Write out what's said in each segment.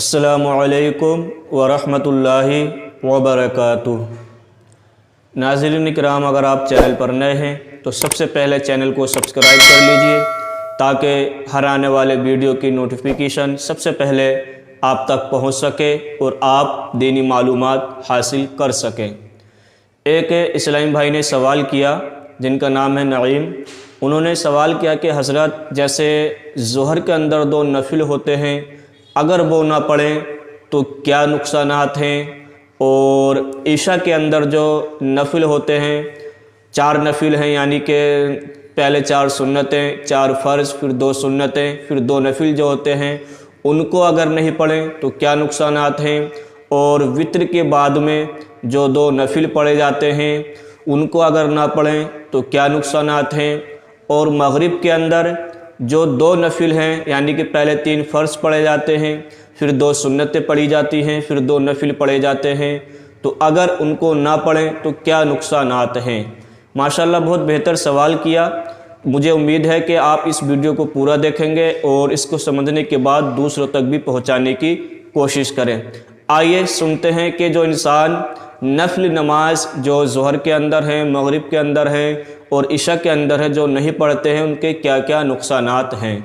अस्सलामु अलैकुम वरहमतुल्लाहि वबरकातुह। नाज़रीन इकराम, अगर आप चैनल पर नए हैं तो सबसे पहले चैनल को सब्सक्राइब कर लीजिए ताकि हर आने वाले वीडियो की नोटिफिकेशन सबसे पहले आप तक पहुंच सके और आप दीनी मालूमात हासिल कर सकें। एक इस्लामी भाई ने सवाल किया जिनका नाम है नईम। उन्होंने सवाल किया कि हज़रत, जैसे ज़ोहर के अंदर 2 नफिल होते हैं, अगर वो ना पढ़ें तो क्या नुकसानात हैं, और ईशा के अंदर जो नफिल होते हैं 4 नफिल हैं, यानी कि पहले 4 सुन्नतें, 4 फ़र्ज़, फिर 2 सुन्नतें, फिर 2 नफिल जो होते हैं उनको अगर नहीं पढ़ें तो क्या नुकसानात हैं, और वित्र के बाद में जो 2 नफिल पढ़े जाते हैं उनको अगर ना पढ़ें तो क्या नुकसानात हैं, और मगरिब के अंदर जो 2 नफिल हैं, यानी कि पहले 3 फ़र्ज़ पढ़े जाते हैं, फिर 2 सुन्नतें पढ़ी जाती हैं, फिर 2 नफिल पढ़े जाते हैं, तो अगर उनको ना पढ़ें तो क्या नुकसानात हैं। माशाअल्लाह बहुत बेहतर सवाल किया। मुझे उम्मीद है कि आप इस वीडियो को पूरा देखेंगे और इसको समझने के बाद दूसरों तक भी पहुंचाने की कोशिश करें। आइए सुनते हैं कि जो इंसान नफिल नमाज जो ज़ोहर के अंदर है, मगरिब के अंदर है और इशा के अंदर है जो नहीं पढ़ते हैं उनके क्या क्या नुकसानात हैं।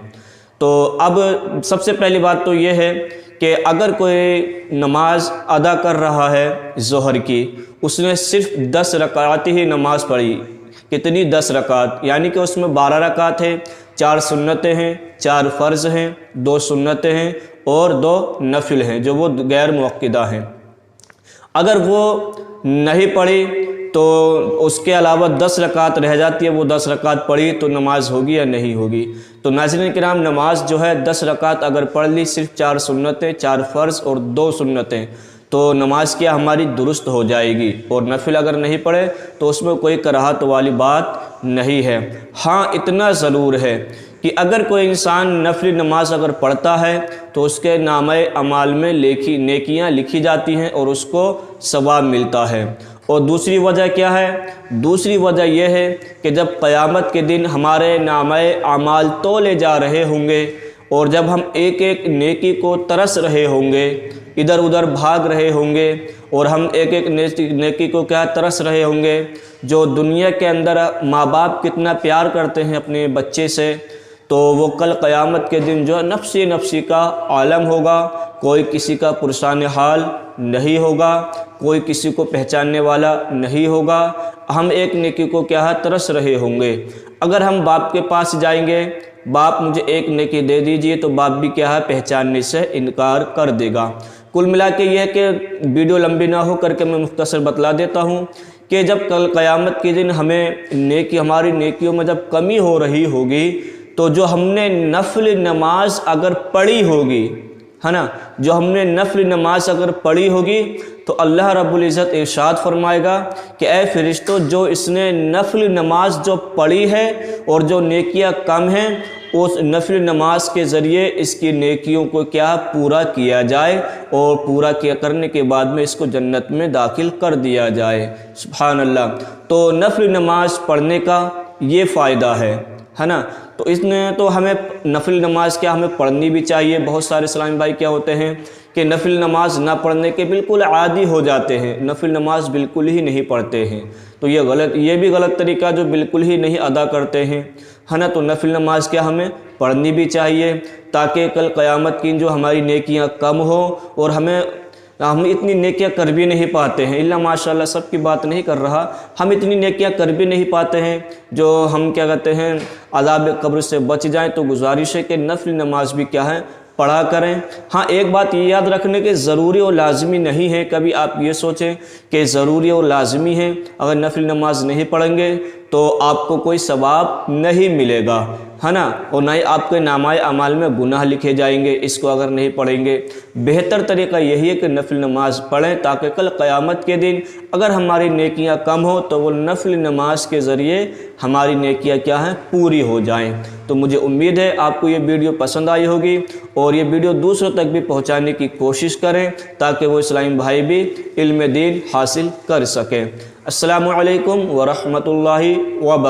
तो अब सबसे पहली बात तो ये है कि अगर कोई नमाज अदा कर रहा है ज़ोहर की, उसने सिर्फ 10 रकात ही नमाज पढ़ी। कितनी? 10 रकात, यानी कि उसमें 12 रकात है, 4 सुन्नतें हैं, 4 फ़र्ज़ हैं, 2 सुन्नतें हैं और 2 नफिल हैं जो वो गैर मुअक्किदा हैं। अगर वो नहीं पढ़ी तो उसके अलावा 10 रकात रह जाती है, वो 10 रकात पढ़ी तो नमाज होगी या नहीं होगी। तो नाज़रीन किराम, नमाज जो है 10 रकात अगर पढ़ ली, सिर्फ 4 सुन्नतें, 4 फ़र्ज़ और 2 सुन्नतें, तो नमाज क्या हमारी दुरुस्त हो जाएगी। और नफिल अगर नहीं पढ़े तो उसमें कोई कराहत वाली बात नहीं है। हाँ, इतना ज़रूर है कि अगर कोई इंसान नफिल नमाज अगर पढ़ता है तो उसके नामे अमाल में नेकियां लिखी जाती हैं और उसको सवाब मिलता है। और दूसरी वजह क्या है? दूसरी वजह यह है कि जब क़यामत के दिन हमारे नामे अमाल तोले जा रहे होंगे और जब हम एक एक नेकी को तरस रहे होंगे, इधर उधर भाग रहे होंगे और हम एक एक नेकी को क्या तरस रहे होंगे। जो दुनिया के अंदर माँ बाप कितना प्यार करते हैं अपने बच्चे से, तो वो कल क़यामत के दिन जो नफ्सी नफ्सी का आलम होगा। कोई किसी का पुरसान हाल नहीं होगा, कोई किसी को पहचानने वाला नहीं होगा। हम एक नेकी को क्या है तरस रहे होंगे। अगर हम बाप के पास जाएंगे, बाप मुझे एक नेकी दे दीजिए, तो बाप भी क्या है पहचानने से इनकार कर देगा। कुल मिला के यह है कि वीडियो लंबी ना हो करके मैं मुख्तसर बतला देता हूँ कि जब कल क़यामत के दिन हमें हमारी नेकियों में जब कमी हो रही होगी, तो जो हमने नफिल नमाज अगर पढ़ी होगी, है ना, जो हमने नफिल नमाज अगर पढ़ी होगी तो अल्लाह रब्बुल इज़्ज़त इरशाद फरमाएगा कि ऐ फरिश्तों, जो इसने नफिल नमाज जो पढ़ी है और जो नेकियां कम हैं, उस नफिल नमाज के ज़रिए इसकी नेकियों को क्या पूरा किया जाए और पूरा किया करने के बाद में इसको जन्नत में दाखिल कर दिया जाए। सुभान अल्लाह। तो नफिल नमाज पढ़ने का ये फ़ायदा है ना। तो इसमें तो हमें नफिल नमाज क्या हमें पढ़नी भी चाहिए। बहुत सारे इस्लामी भाई क्या होते हैं कि नफिल नमाज ना पढ़ने के बिल्कुल आदी हो जाते हैं, नफिल नमाज बिल्कुल ही नहीं पढ़ते हैं। तो ये भी गलत तरीका जो बिल्कुल ही नहीं अदा करते हैं, है ना। तो नफिल नमाज क्या हमें पढ़नी भी चाहिए ताकि कल क़यामत की जो हमारी नेकियां कम हो। और हम इतनी नेकियां कर भी नहीं पाते हैं, इल्ला माशाअल्लाह, सबकी बात नहीं कर रहा, हम इतनी नेकियां कर भी नहीं पाते हैं जो हम क्या कहते हैं अज़ाब कब्र से बच जाएं। तो गुजारिश है कि नफिल नमाज भी क्या है पढ़ा करें। हाँ, एक बात ये याद रखने के ज़रूरी और लाजमी नहीं है। कभी आप ये सोचें कि ज़रूरी और लाजमी है, अगर नफिल नमाज नहीं पढ़ेंगे तो आपको कोई सवाब नहीं मिलेगा, है ना, और ना ही आपके नामाए अमाल में गुनाह लिखे जाएंगे इसको अगर नहीं पढ़ेंगे। बेहतर तरीका यही है कि नफिल नमाज पढ़ें ताकि कल क़यामत के दिन अगर हमारी नेकियां कम हो तो वो नफिल नमाज के ज़रिए हमारी नेकियां क्या हैं पूरी हो जाएं। तो मुझे उम्मीद है आपको ये वीडियो पसंद आई होगी और ये वीडियो दूसरों तक भी पहुँचाने की कोशिश करें ताकि वो इस्लामी भाई भी इल्म दीन हासिल कर सकें। अस्सलामु अलैकुम वरहमतुल्लाहि वबरकातुहू।